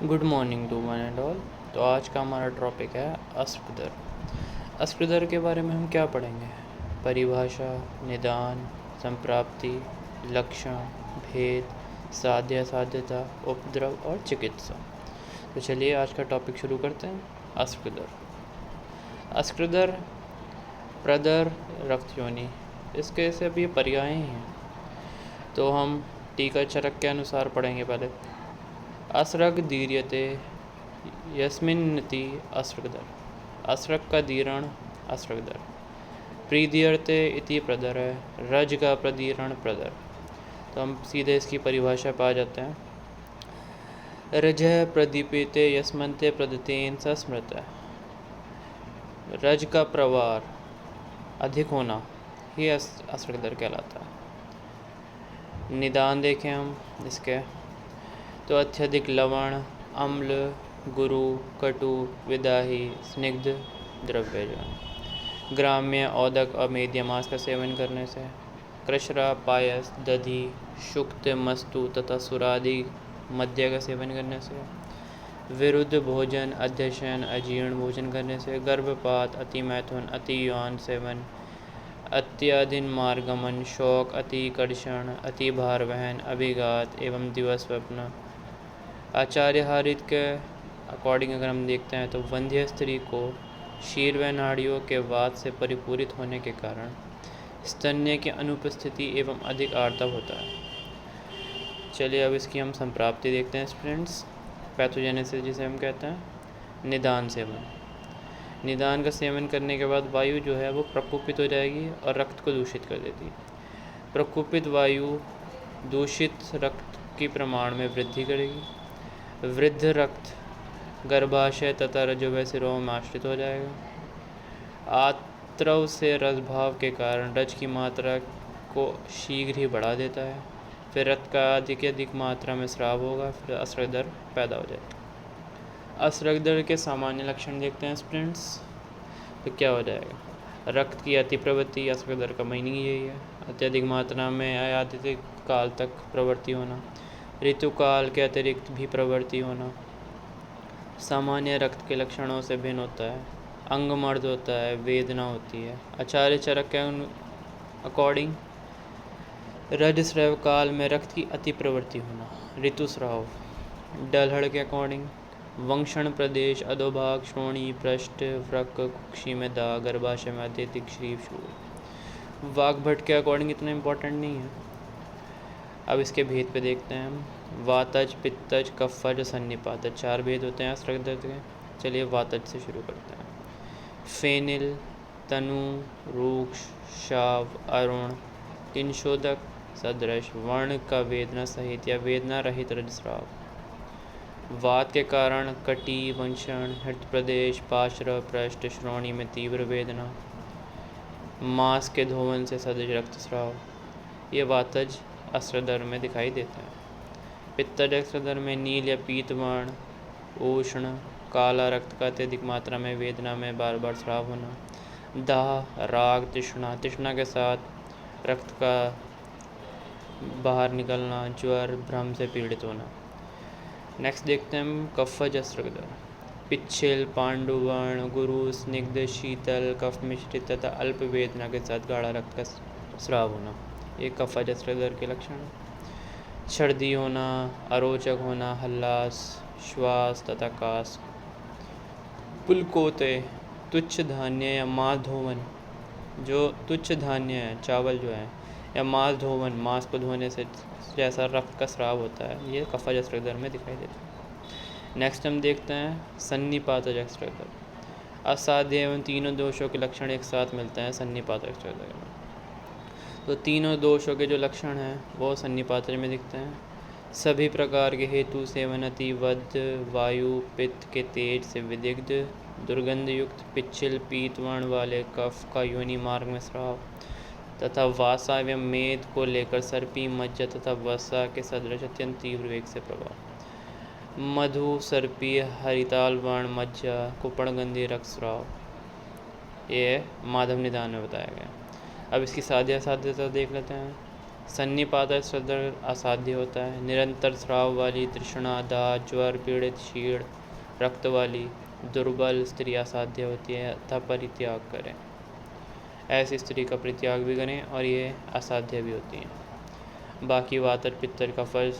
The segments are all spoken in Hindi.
Good morning to one and all. तो आज का हमारा टॉपिक है अस्पदर। अस्पदर के बारे में हम क्या पढ़ेंगे? परिभाषा, निदान, संप्राप्ति, लक्षण, भेद, साध्य साध्यता, उपद्रव और चिकित्सा। तो चलिए आज का टॉपिक शुरू करते हैं। अस्पदर। अस्पदर, प्रदर, रक्तयोनि, इसके सभी पर्याय हैं। तो हम टीका चरक के अनुसार पढ़ेंगे। पहले असृग दीर्यते यस्मिन्निति अस्रगदर, असृग का दीर्ण असृगदर। प्रीदीर्यते इति प्रदर है, रज का प्रदीर्ण प्रदर। तो हम सीधे इसकी परिभाषा पा जाते हैं। रजः प्रदीप्यते यस्मन्ते प्रदतेन सस्मृत। रज का प्रवार अधिक होना ही असृगदर कहलाता है। निदान देखें हम इसके, तो अत्यधिक लवण, अम्ल, गुरु, कटु, विदाही, स्निग्ध द्रव्य जो ग्राम्य, औदक और मेद्यमास का सेवन करने से, कृष्णा, पायस, दधी, शुक्त, मस्तु तथा सुरादि मद्य का सेवन करने से, विरुद्ध भोजन, अध्यशन, अजीर्ण भोजन करने से, गर्भपात, अति मैथुन, अति यौन सेवन, अत्याधीन मार्गमन, शौक, अति कर्षण, अति भार वहन, अभिघात एवं दिवस स्वप्न। आचार्य हरित के अकॉर्डिंग अगर हम देखते हैं तो वंध्य स्त्री को शीर व नाड़ियों के वात से परिपूरित होने के कारण स्तन्य की अनुपस्थिति एवं अधिक आर्तव होता है। चलिए अब इसकी हम संप्राप्ति देखते हैं स्टूडेंट्स। पैथोजेनेसिस जिसे हम कहते हैं। निदान सेवन। निदान का सेवन करने के बाद वायु जो है वो प्रकोपित हो जाएगी और रक्त को दूषित कर देती है। प्रकोपित वायु दूषित रक्त की प्रमाण में वृद्धि करेगी। वृद्ध रक्त गर्भाशय तथा रजोवय सिरों में आश्रित हो जाएगा। आत्रव से रस भाव के कारण रज की मात्रा को शीघ्र ही बढ़ा देता है। फिर रक्त का अधिक मात्रा में स्राव होगा, फिर अस्रगदर पैदा हो जाएगा। अस्रगदर के सामान्य लक्षण देखते हैं स्टूडेंट्स। तो क्या हो जाएगा? रक्त की अति प्रवृत्ति, अस्रगदर का मीनिंग यही है। अत्यधिक मात्रा में अत्यधिक काल तक प्रवृत्ति होना, ऋतुकाल के अतिरिक्त भी प्रवृत्ति होना, सामान्य रक्त के लक्षणों से भिन्न होता है, अंग मर्द होता है, वेदना होती है। आचार्य चरक के अकॉर्डिंग रजस्राव काल में रक्त की अति प्रवृत्ति होना, ऋतुस्राव। डलहड़ के अकॉर्डिंग वंक्षण प्रदेश, अधोभाग, श्रोणी, पृष्ठ, वृक्क, कुक्षी में दाग, गर्भाशय में अत्यधिक श्रीव शूल। वाग्भट के अकॉर्डिंग इतना इम्पोर्टेंट नहीं है। अब इसके भेद पे देखते हैं हम। वातज, पित्तज, कफज, सन्निपातज, 4 भेद होते हैं अस्रगदर के। चलिए वातज से शुरू करते हैं। फेनिल, तनु, रूक्ष, शाव, अरुण, किंशोदक सदृश वर्ण का वेदना सहित या वेदना रहित रजस्राव। वात के कारण कटी, वंशण, हृदय प्रदेश, पार्श्व, पृष्ठ, श्रोणी में तीव्र वेदना, मांस के धोवन से सदृश रक्तस्राव। ये वातज अस्रगदर में दिखाई देता है। पित्तज अस्रगदर में नील या पीत वर्ण, उष्ण, काला रक्त का अत्यधिक मात्रा में वेदना में बार बार स्राव होना, दाह, राग, तृष्णा, तृष्णा के साथ रक्त का बाहर निकलना, ज्वर, भ्रम से पीड़ित होना। नेक्स्ट देखते हैं हम कफज अस्रगदर। पिच्छिल, पांडुवर्ण, गुरु, स्निग्ध, शीतल, कफ मिश्रित तथा अल्प वेदना के साथ गाढ़ा रक्त का स्राव होना। ये कफज अस्रगदर के लक्षण हैं। सर्दी होना, अरोचक होना, हल्लास, श्वास तथा कास। पुलकोते, तुच्छ धान्य या मांस धोवन, जो तुच्छ धान्य है, चावल जो है, या मांस धोवन, मांस को धोने से जैसा रक्त का स्राव होता है, ये कफज अस्रगदर में दिखाई देता है। नेक्स्ट हम देखते हैं सन्निपातज अस्रगदर। असाध्य एवं तीनों दोषों के लक्षण एक साथ मिलते हैं सन्निपातज अस्रगदर में। तो तीनों दोषों के जो लक्षण हैं वो सन्निपातज में दिखते हैं। सभी प्रकार के हेतु सेवन, अतिवध, वायु, पित्त के तेज से विदिग्ध, दुर्गंध युक्त, पिच्छिल, पीत वर्ण वाले कफ का योनि मार्ग में स्राव तथा वासा एवं मेद को लेकर सर्पी, मज्जा तथा वसा के सदृश अत्यंत तीव्र वेग से प्रभाव। मधु, सर्पी, हरिताल वर्ण, मज्जा, कुपणगंधी रक्तस्राव। ये माधव निदान में बताया गया। अब इसकी साध्य साध्यता देख लेते हैं। सन्निपात सदर असाध्य होता है। निरंतर स्राव वाली, तृष्णा, दाह, ज्वर पीड़ित, क्षीण रक्त वाली, दुर्बल स्त्री असाध्य होती है अतः परित्याग करें। ऐसी स्त्री का परित्याग भी करें और ये असाध्य भी होती हैं। बाकी वातर पित्तर का फर्ज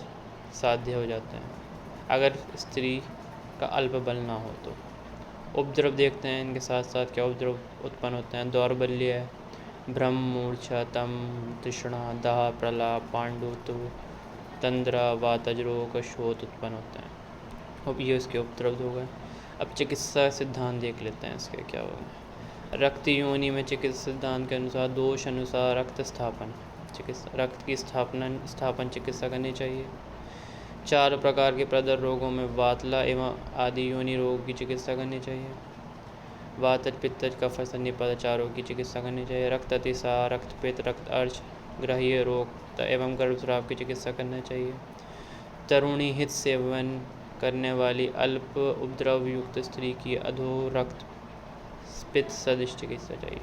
साध्य हो जाते हैं अगर स्त्री का अल्प बल ना हो तो। उपद्रव देखते हैं इनके साथ साथ क्या उपद्रव उत्पन्न होते हैं। दौर्बल्य, भ्रम, मूर्छा, तम, तृष्णा, दाह, प्रलाप, पांडुत्व, तंद्रा, वातज रोग, शोथ उत्पन्न होते हैं। अब ये इसके उपद्रव हो गए। अब चिकित्सा सिद्धांत देख लेते हैं इसके क्या होगा। रक्त योनि में चिकित्सा सिद्धांत के अनुसार दोष अनुसार रक्त स्थापन चिकित्सा रक्त की स्थापन चिकित्सा करनी चाहिए। 4 प्रकार के प्रदर रोगों में वातला एवं आदि योनि रोग की चिकित्सा करनी चाहिए। वातज, पित्तज, कफ, सन्निपात 4 रोग की चिकित्सा करनी चाहिए। रक्त अतिसार, रक्तपित्त, रक्त अर्च, ग्रहीय रोग एवं गर्भस्राव की चिकित्सा करना चाहिए। तरुणी हित सेवन करने वाली अल्प उपद्रव युक्त स्त्री की अधो रक्त पित्त सदृश चिकित्सा चाहिए।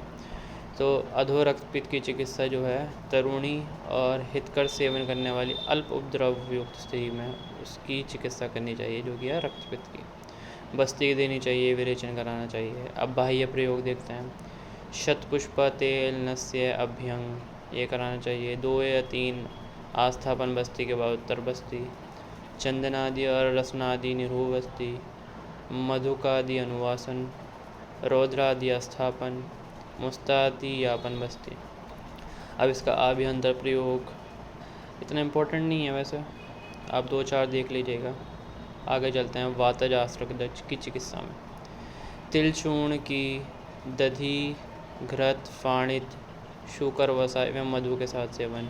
तो अधो रक्त पित्त की चिकित्सा जो है तरुणी और हितकर सेवन करने वाली अल्प उपद्रव युक्त स्त्री में उसकी चिकित्सा करनी चाहिए जो कि है रक्त पित्त की। बस्ती देनी चाहिए, विरेचन कराना चाहिए। अब बाह्य प्रयोग देखते हैं। शतपुष्पा तेल नस्य अभ्यंग ये कराना चाहिए। 2 या 3 आस्थापन बस्ती के बाद उत्तर बस्ती। चंदनादि और रसनादि निरूह बस्ती। मधुकादि अनुवासन। रौद्रादि आस्थापन। मुस्तादि यापन बस्ती। अब इसका आभ्यंतर प्रयोग इतना इम्पोर्टेंट नहीं है वैसे, आप 2-4 देख लीजिएगा। आगे चलते हैं वातज आश्रय की चिकित्सा में। तिल चूर्ण की दधि, घृत, फाणित, शूकर वसा एवं मधु के साथ सेवन।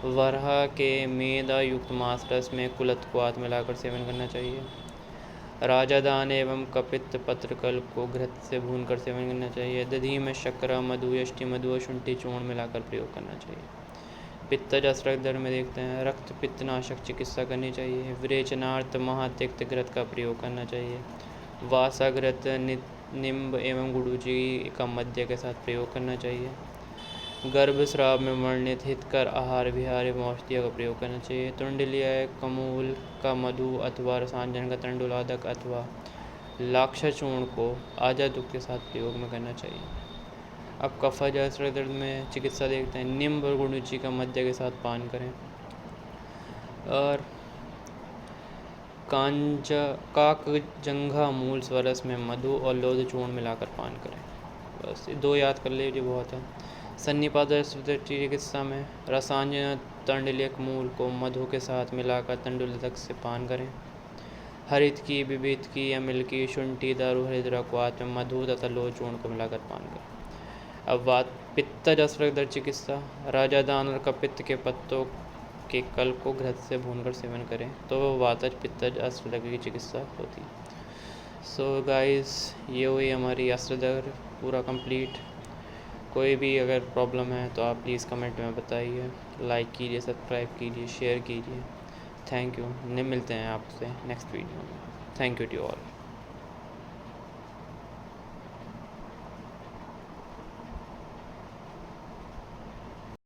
वरहा के मेदा युक्त मांस रस में कुलत को आत मिलाकर सेवन करना चाहिए। राजादान एवं कपित्त पत्रकल को घृत से भूनकर सेवन करना चाहिए। दधि में शक्कर, मधु, यष्टि मधु और शुंठी चूर्ण मिलाकर प्रयोग करना चाहिए। पित्तज आश्रय दर में देखते हैं। रक्त पित्तनाशक चिकित्सा करनी चाहिए। विरेचनार्थ महातिक्त घृत का प्रयोग करना चाहिए। वासाघृत, निम्ब एवं गुड़ूची का मध्य के साथ प्रयोग करना चाहिए। गर्भस्राव में वर्णित हितकर आहार विहार एवं औषधियों का प्रयोग करना चाहिए। तुंडलीय कमूल का मधु अथवा रसांजन का तंडुलादक अथवा लाक्षा चूर्ण को आजा दुख के साथ प्रयोग में करना चाहिए। अब कफज आश्रय दर्द में चिकित्सा देखते हैं। निम्ब और गुड़ूची का मध्य के साथ पान करें और काकजंघा मूल स्वरस में मधु और लोध चूर्ण मिलाकर पान करें। बस 2 याद कर लीजिए बहुत है। सन्निपात चिकित्सा में रसांजन तंडुलिक मूल को मधु के साथ मिलाकर तंडुलतक से पान करें। हरित की, विभित की या मिल की, शुंठी, दारू, हरिद्रा को आत में मधु तथा लोध चूर्ण को मिलाकर पान करें। अब पित्तज आश्रय दर चिकित्सा। राजादान और कपित्त के पत्तों के कल को घृत से भूनकर सेवन करें तो वातज पित्तज आश्रय की चिकित्सा होती। सो गाइस ये हुई हमारी आश्रय दर पूरा कंप्लीट। कोई भी अगर प्रॉब्लम है तो आप प्लीज़ कमेंट में बताइए। लाइक कीजिए, सब्सक्राइब कीजिए, शेयर कीजिए। Thank you. मिलते हैं आपसे नेक्स्ट वीडियो में। Thank you to all.